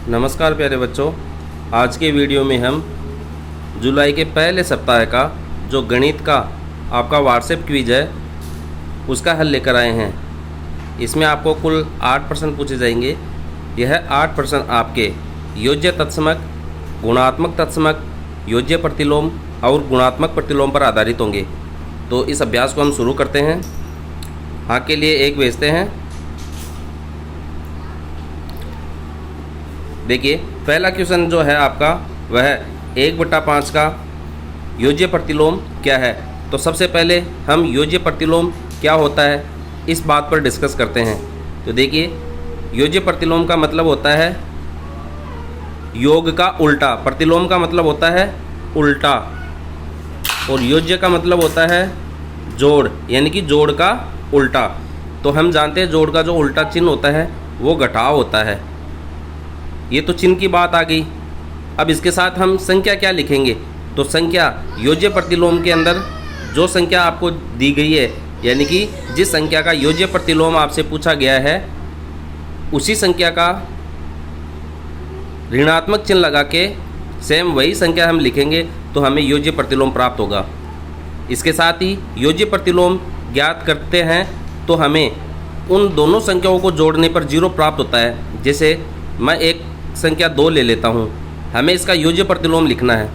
नमस्कार प्यारे बच्चों, आज के वीडियो में हम जुलाई के पहले सप्ताह का जो गणित का आपका व्हाट्सएप क्विज है उसका हल लेकर आए हैं। इसमें आपको कुल 8 प्रश्न पूछे जाएंगे। यह 8 प्रश्न आपके योज्य तत्समक, गुणात्मक तत्समक, योज्य प्रतिलोम और गुणात्मक प्रतिलोम पर आधारित होंगे। तो इस अभ्यास को हम शुरू करते हैं। हाँ के लिए 1 भेजते हैं। देखिए, पहला क्वेश्चन जो है आपका वह 1/5 का योज्य प्रतिलोम क्या है। तो सबसे पहले हम योज्य प्रतिलोम क्या होता है इस बात पर डिस्कस करते हैं। तो देखिए, योज्य प्रतिलोम का मतलब होता है योग का उल्टा, प्रतिलोम का मतलब होता है उल्टा, और योज्य का मतलब होता है जोड़, यानी कि जोड़ का उल्टा। तो हम जानते हैं जोड़ का जो उल्टा चिन्ह होता है वो घटाव होता है। ये तो चिन्ह की बात आ गई। अब इसके साथ हम संख्या क्या लिखेंगे। तो संख्या योज्य प्रतिलोम के अंदर जो संख्या आपको दी गई है, यानी कि जिस संख्या का योज्य प्रतिलोम आपसे पूछा गया है उसी संख्या का ऋणात्मक चिन्ह लगा के सेम वही संख्या हम लिखेंगे तो हमें योज्य प्रतिलोम प्राप्त होगा। इसके साथ ही योज्य प्रतिलोम ज्ञात करते हैं तो हमें उन दोनों संख्याओं को जोड़ने पर 0 प्राप्त होता है। जैसे मैं एक संख्या 2 ले लेता हूँ, हमें इसका योज्य प्रतिलोम लिखना है।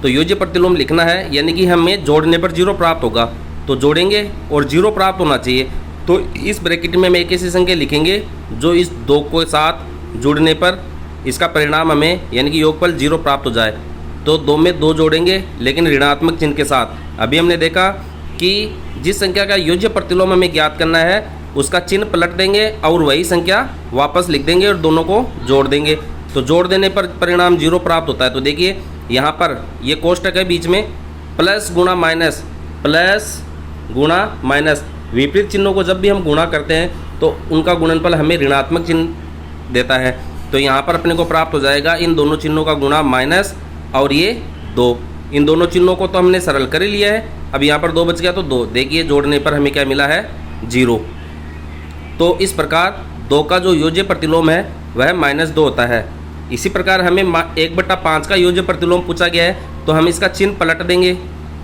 तो योज्य प्रतिलोम लिखना है यानी कि हमें जोड़ने पर 0 प्राप्त होगा। तो जोड़ेंगे और 0 प्राप्त होना चाहिए। तो इस ब्रैकेट में हम एक ऐसी संख्या लिखेंगे जो इस 2 को साथ जुड़ने पर इसका परिणाम हमें यानी कि योगफल 0 प्राप्त हो जाए। तो 2 में 2 जोड़ेंगे लेकिन ऋणात्मक चिन्ह के साथ। अभी हमने देखा कि जिस संख्या का योज्य प्रतिलोम हमें ज्ञात करना है उसका चिन्ह पलट देंगे और वही संख्या वापस लिख देंगे और दोनों को जोड़ देंगे। तो जोड़ देने पर परिणाम 0 प्राप्त होता है। तो देखिए, यहाँ पर ये कोष्टक है, बीच में प्लस गुणा माइनस, प्लस गुणा माइनस। विपरीत चिन्हों को जब भी हम गुणा करते हैं तो उनका गुणनफल हमें ऋणात्मक चिन्ह देता है। तो यहाँ पर अपने को प्राप्त हो जाएगा इन दोनों चिन्हों का गुणा माइनस और ये 2। इन दोनों चिन्हों को तो हमने सरल कर ही लिया है। अब यहाँ पर 2 बच गया तो 2। देखिए, जोड़ने पर हमें क्या मिला है, 0। तो इस प्रकार 2 का जो योज्य प्रतिलोम है वह -2 होता है। इसी प्रकार हमें 1/5 का योज्य प्रतिलोम पूछा गया है तो हम इसका चिन्ह पलट देंगे।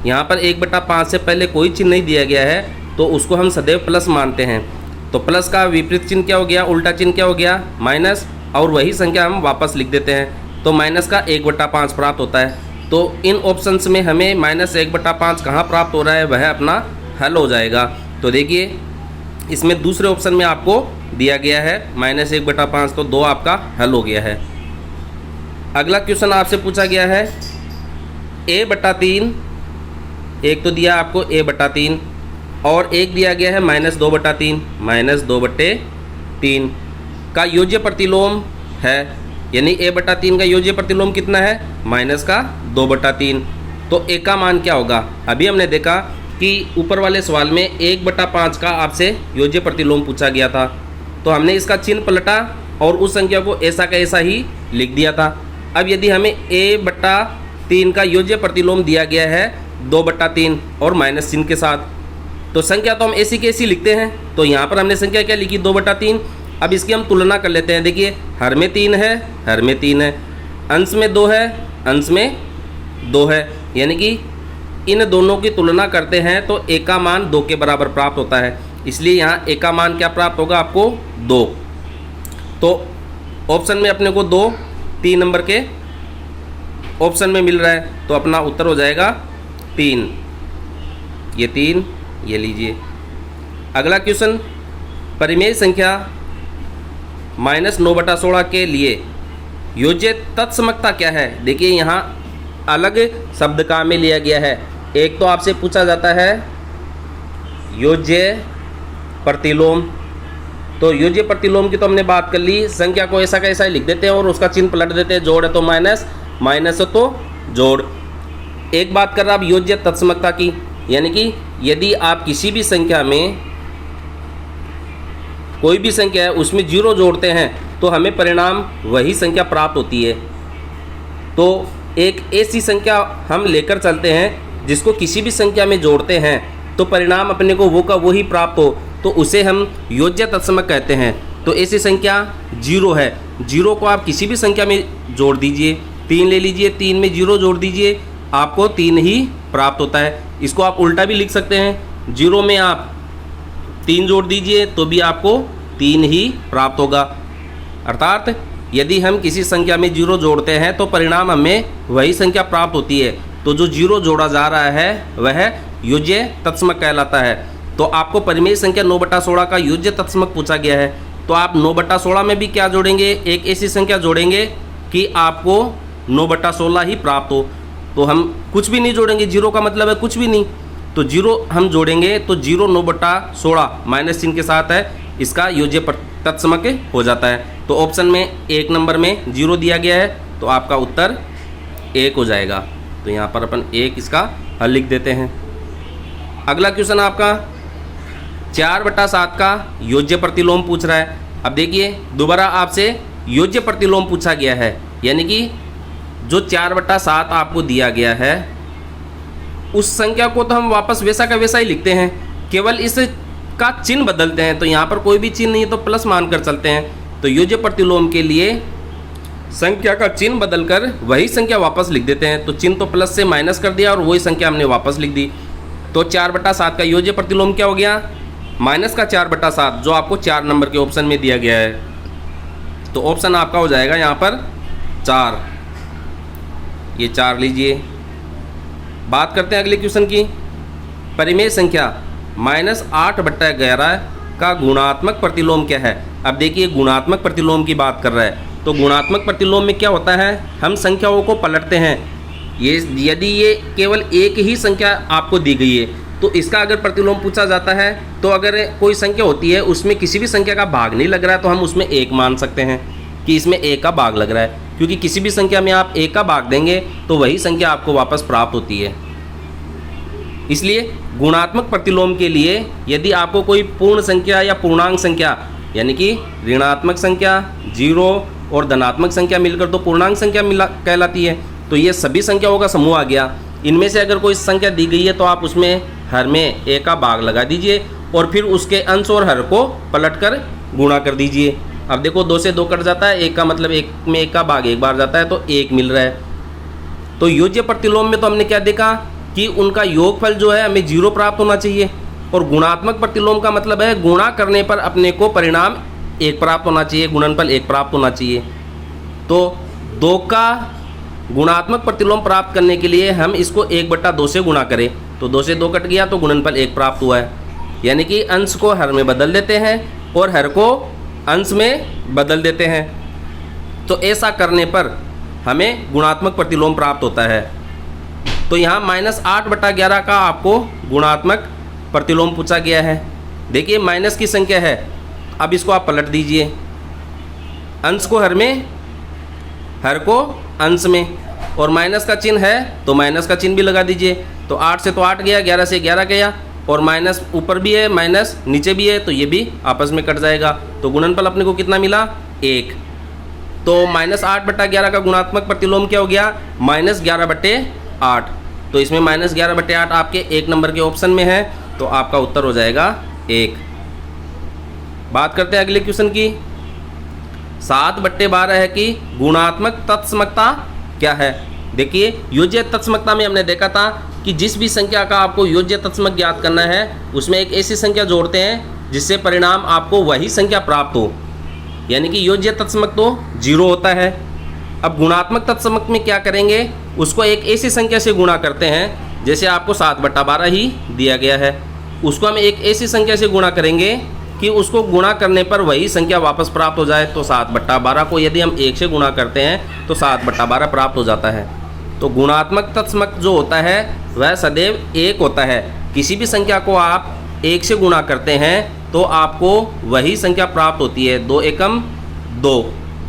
यहाँ पर 1/5 से पहले कोई चिन्ह नहीं दिया गया है तो उसको हम सदैव प्लस मानते हैं। तो प्लस का विपरीत चिन्ह क्या हो गया, उल्टा चिन्ह क्या हो गया, माइनस, और वही संख्या हम वापस लिख देते हैं। तो माइनस का 1/5 प्राप्त होता है। तो इन ऑप्शंस में हमें -1/5 कहाँ प्राप्त हो रहा है वह अपना हल हो जाएगा। तो देखिए, इसमें दूसरे ऑप्शन में आपको दिया गया है -1/5, तो 2 आपका हल हो गया है। अगला क्वेश्चन आपसे पूछा गया है a/3, एक तो दिया आपको a/3 और एक दिया गया है -2/3, -2/3 का योज्य प्रतिलोम है। यानी a/3 का योज्य प्रतिलोम कितना है, -2/3। तो a का मान क्या होगा। अभी हमने देखा कि ऊपर वाले सवाल में 1/5 का आपसे योज्य प्रतिलोम पूछा गया था तो हमने इसका चिन्ह पलटा और उस संख्या को ऐसा का ऐसा ही लिख दिया था। अब यदि हमें a/3 का योज्य प्रतिलोम दिया गया है 2/3 और माइनस चिन्ह के साथ, तो संख्या तो हम ऐसी की ऐसी लिखते हैं। तो यहाँ पर हमने संख्या क्या लिखी, 2/3। अब इसकी हम तुलना कर लेते हैं। देखिए, हर में 3 है, हर में 3 है, अंश में 2 है, अंश में 2 है, यानी कि इन दोनों की तुलना करते हैं तो a का मान 2 के बराबर प्राप्त होता है। इसलिए यहाँ a का मान क्या प्राप्त होगा आपको, 2। तो ऑप्शन में अपने को 2 3 नंबर के ऑप्शन में मिल रहा है तो अपना उत्तर हो जाएगा 3। ये 3 ये लीजिए। अगला क्वेश्चन, परिमेय संख्या -9/16 के लिए योज्य तत्समकता क्या है। देखिए, यहाँ अलग शब्द काम में लिया गया है। एक तो आपसे पूछा जाता है योज्य प्रतिलोम। तो योज्य प्रतिलोम की तो हमने बात कर ली, संख्या को ऐसा का ऐसा ही लिख देते हैं और उसका चिन्ह पलट देते हैं। जोड़ है तो माइनस, माइनस है तो जोड़। एक बात कर रहा अब योज्य तत्समकता की, यानी कि यदि आप किसी भी संख्या में कोई भी संख्या है उसमें 0 जोड़ते हैं तो हमें परिणाम वही संख्या प्राप्त होती है। तो एक ऐसी संख्या हम लेकर चलते हैं जिसको किसी भी संख्या में जोड़ते हैं तो परिणाम अपने को वो का वो ही प्राप्त हो, तो उसे हम योज्य तत्समक कहते हैं। तो ऐसी संख्या 0 है। 0 को आप किसी भी संख्या में जोड़ दीजिए, 3 ले लीजिए, 3 में 0 जोड़ दीजिए, आपको 3 ही प्राप्त होता है। इसको आप उल्टा भी लिख सकते हैं, 0 में आप 3 जोड़ दीजिए तो भी आपको 3 ही प्राप्त होगा। अर्थात यदि हम किसी संख्या में 0 जोड़ते हैं तो परिणाम हमें वही संख्या प्राप्त होती है। तो जो 0 जोड़ा जा रहा है वह योज्य तत्समक कहलाता है। तो आपको परिमेय संख्या 9/16 का योज्य तत्समक पूछा गया है, तो आप 9/16 में भी क्या जोड़ेंगे, एक ऐसी संख्या जोड़ेंगे कि आपको 9/16 ही प्राप्त हो। तो हम कुछ भी नहीं जोड़ेंगे, 0 का मतलब है कुछ भी नहीं, तो 0 हम जोड़ेंगे तो 0 9/16 माइनस चिन्ह के साथ है, इसका योज्य तत्समक हो जाता है। तो ऑप्शन में 1 नंबर में 0 दिया गया है, तो आपका उत्तर 1 हो जाएगा। तो यहाँ पर अपन 1 इसका हल लिख देते हैं। अगला क्वेश्चन आपका 4/7 का योज्य प्रतिलोम पूछ रहा है। अब देखिए दोबारा आपसे योज्य प्रतिलोम पूछा गया है, यानी कि जो 4/7 आपको दिया गया है उस संख्या को तो हम वापस वैसा का वैसा ही लिखते हैं, केवल इसका चिन्ह बदलते हैं। तो यहाँ पर कोई भी चिन्ह नहीं है तो प्लस मानकर चलते हैं। तो योज्य प्रतिलोम के लिए संख्या का चिन्ह बदलकर वही संख्या वापस लिख देते हैं। तो चिन्ह तो प्लस से माइनस कर दिया और वही संख्या हमने वापस लिख दी। तो 4/7 का योज्य प्रतिलोम क्या हो गया, माइनस का 4/7, जो आपको 4 नंबर के ऑप्शन में दिया गया है। तो ऑप्शन आपका हो जाएगा यहाँ पर 4, ये 4 लीजिए। बात करते हैं अगले क्वेश्चन की। परिमेय संख्या -8/11 का गुणात्मक प्रतिलोम क्या है। अब देखिए गुणात्मक प्रतिलोम की बात कर रहा है, तो गुणात्मक प्रतिलोम में क्या होता है, हम संख्याओं को पलटते हैं। ये यदि ये केवल एक ही संख्या आपको दी गई है तो इसका अगर प्रतिलोम पूछा जाता है, तो अगर कोई संख्या होती है उसमें किसी भी संख्या का भाग नहीं लग रहा है तो हम उसमें 1 मान सकते हैं कि इसमें 1 का भाग लग रहा है, क्योंकि किसी भी संख्या में आप 1 का भाग देंगे तो वही संख्या आपको वापस प्राप्त होती है। इसलिए गुणात्मक प्रतिलोम के लिए यदि आपको कोई पूर्ण संख्या या पूर्णांक संख्या, यानी कि ऋणात्मक संख्या, 0 और धनात्मक संख्या मिलकर तो पूर्णांक संख्या कहलाती है, तो ये सभी संख्याओं का समूह आ गया। इनमें से अगर कोई संख्या दी गई है तो आप उसमें हर में 1 का भाग लगा दीजिए और फिर उसके अंश और हर को पलटकर गुणा कर दीजिए। अब देखो 2 से 2 कट जाता है, 1 का मतलब 1 में 1 का भाग एक बार जाता है तो 1 मिल रहा है। तो योज्य प्रतिलोम में तो हमने क्या देखा कि उनका योगफल जो है हमें 0 प्राप्त होना चाहिए, और गुणात्मक प्रतिलोम का मतलब है गुणा करने पर अपने को परिणाम 1 प्राप्त होना चाहिए, गुणनफल 1 प्राप्त होना चाहिए। तो 2 का गुणात्मक प्रतिलोम प्राप्त करने के लिए हम इसको 1/2 से गुणा करें, तो 2 से 2 कट गया तो गुणनफल 1 प्राप्त हुआ है। यानी कि अंश को हर में बदल देते हैं और हर को अंश में बदल देते हैं। तो ऐसा करने पर हमें गुणात्मक प्रतिलोम प्राप्त होता है। तो यहाँ -8/11 का आपको गुणात्मक प्रतिलोम पूछा गया है। देखिए माइनस की संख्या है, अब इसको आप पलट दीजिए, अंश को हर में, हर को अंश में, और माइनस का चिन्ह है तो माइनस का चिन्ह भी लगा दीजिए। तो 8 से तो 8 गया, 11 से 11 गया, और माइनस ऊपर भी है, माइनस नीचे भी है, तो ये भी आपस में कट जाएगा। तो गुणनफल अपने को कितना मिला, 1। तो -8/11 का गुणात्मक प्रतिलोम क्या हो गया, -11/8। तो इसमें -11/8 आपके 1 नंबर के ऑप्शन में है, तो आपका उत्तर हो जाएगा 1। बात करते हैं अगले क्वेश्चन की। 7/12 है कि गुणात्मक तत्समकता क्या है। देखिए योज्य तत्समकता में हमने देखा था कि जिस भी संख्या का आपको योज्य तत्समक ज्ञात करना है उसमें एक ऐसी संख्या जोड़ते हैं जिससे परिणाम आपको वही संख्या प्राप्त हो, यानी कि योज्य तत्समक तो 0 होता है। अब गुणात्मक तत्समक में क्या करेंगे, उसको एक ऐसी संख्या से गुणा करते हैं, जैसे आपको 7/12 ही दिया गया है, उसको हम एक ऐसी संख्या से गुणा करेंगे कि उसको गुणा करने पर वही संख्या वापस प्राप्त हो जाए। तो 7/12 को यदि हम 1 से गुणा करते हैं तो 7/12 प्राप्त हो जाता है। तो गुणात्मक तत्समक जो होता है वह सदैव 1 होता है। किसी भी संख्या को आप 1 से गुणा करते हैं तो आपको वही संख्या प्राप्त होती है, 2 एकम 2।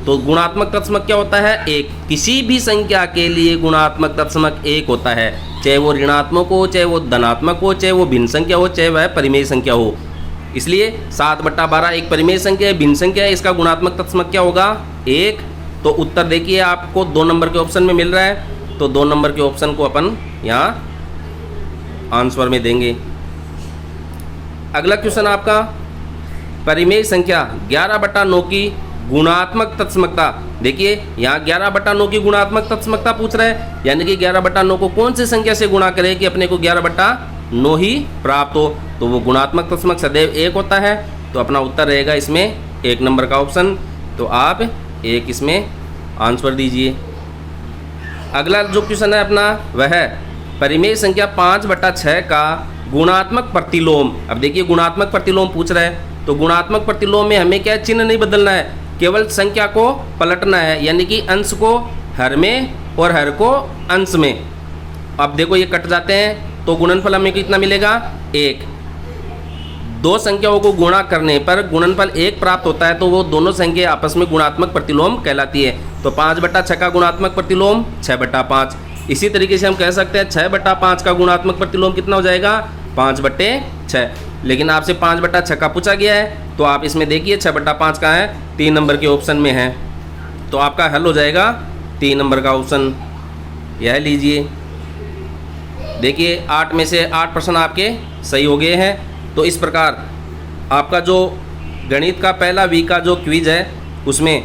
तो गुणात्मक तत्समक क्या होता है, 1। किसी भी संख्या के लिए गुणात्मक तत्समक 1 होता है, चाहे वो ऋणात्मक हो, चाहे वो धनात्मक हो, चाहे वो भिन्न संख्या हो, चाहे वह परिमेय संख्या हो। इसलिए 7/12 एक परिमेय संख्या है, भिन्न संख्या है, इसका गुणात्मक तत्समक क्या होगा, 1। तो उत्तर देखिए आपको 2 नंबर के ऑप्शन में मिल रहा है, तो 2 नंबर के ऑप्शन को अपन यहाँ आंसर में देंगे। अगला क्वेश्चन आपका परिमेय संख्या 11/9 की गुणात्मक तत्समकता। देखिए यहाँ 11/9 की गुणात्मक तत्समकता पूछ रहा है, यानी कि 11/9 को कौन सी संख्या से गुणा करें कि अपने को 11/9 ही प्राप्त हो, तो वो गुणात्मक तत्समक सदैव 1 होता है। तो अपना उत्तर रहेगा इसमें 1 नंबर का ऑप्शन। तो आप 1 इसमें आंसर दीजिए। अगला जो क्वेश्चन है अपना वह है परिमेय संख्या 5/6 का गुणात्मक प्रतिलोम। अब देखिए गुणात्मक प्रतिलोम पूछ रहा है, तो गुणात्मक प्रतिलोम में हमें क्या चिन्ह नहीं बदलना है, केवल संख्या को पलटना है, यानी कि अंश को हर में और हर को अंश में। अब देखो ये कट जाते हैं तो गुणनफल हमें कितना मिलेगा 1। दो संख्याओं को गुणा करने पर गुणनफल 1 प्राप्त होता है, तो वो दोनों संख्या आपस में गुणात्मक प्रतिलोम कहलाती है। तो 5/6 का गुणात्मक प्रतिलोम 6/5। इसी तरीके से हम कह सकते हैं 6/5 का गुणात्मक प्रतिलोम कितना हो जाएगा 5/6। लेकिन आपसे 5/6 का पूछा गया है, तो आप इसमें देखिए 6/5 का है 3 नंबर के ऑप्शन में है, तो आपका हल हो जाएगा 3 नंबर का ऑप्शन, यह लीजिए। देखिए 8 में से 8 प्रश्न आपके सही हो गए हैं। तो इस प्रकार आपका जो गणित का पहला वीक का जो क्विज है उसमें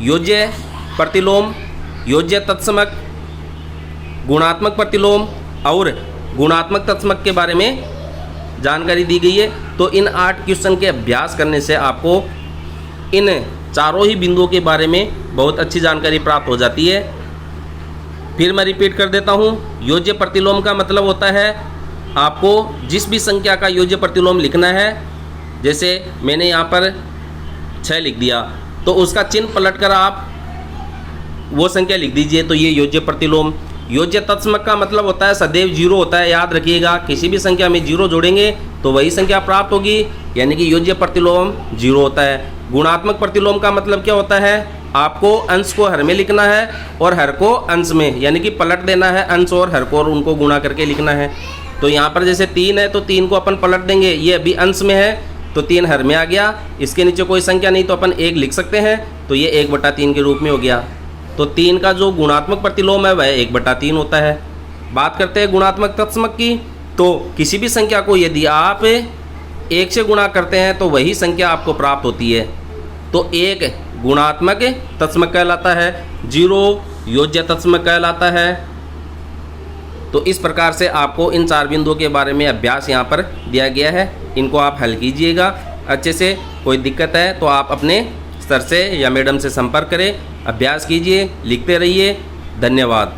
योज्य प्रतिलोम, योज्य तत्समक, गुणात्मक प्रतिलोम और गुणात्मक तत्समक के बारे में जानकारी दी गई है। तो इन 8 क्वेश्चन के अभ्यास करने से आपको इन चारों ही बिंदुओं के बारे में बहुत अच्छी जानकारी प्राप्त हो जाती है। फिर मैं रिपीट कर देता हूँ, योज्य प्रतिलोम का मतलब होता है आपको जिस भी संख्या का योज्य प्रतिलोम लिखना है, जैसे मैंने यहाँ पर 6 लिख दिया, तो उसका चिन्ह पलटकर आप वो संख्या लिख दीजिए, तो ये योज्य प्रतिलोम। योज्य तत्समक का मतलब होता है सदैव 0 होता है, याद रखिएगा, किसी भी संख्या में 0 जोड़ेंगे तो वही संख्या प्राप्त होगी, यानी कि योज्य प्रतिलोम 0 होता है। गुणात्मक प्रतिलोम का मतलब क्या होता है, आपको अंश को हर में लिखना है और हर को अंश में, यानी कि पलट देना है अंश और हर को और उनको गुणा करके लिखना है। तो यहाँ पर जैसे 3 है तो 3 को अपन पलट देंगे, ये अभी अंश में है तो 3 हर में आ गया, इसके नीचे कोई संख्या नहीं तो अपन 1 लिख सकते हैं, तो ये 1/3 के रूप में हो गया। तो 3 का जो गुणात्मक प्रतिलोम है वह 1/3 होता है। बात करते हैं गुणात्मक तत्समक की, तो किसी भी संख्या को यदि आप 1 से गुणा करते हैं तो वही संख्या आपको प्राप्त होती है, तो 1 गुणात्मक तत्समक कहलाता है, 0 योज्य तत्समक कहलाता है। तो इस प्रकार से आपको इन 4 बिंदुओं के बारे में अभ्यास यहाँ पर दिया गया है, इनको आप हल कीजिएगा अच्छे से। कोई दिक्कत है तो आप अपने सर से या मैडम से संपर्क करें, अभ्यास कीजिए, लिखते रहिए। धन्यवाद।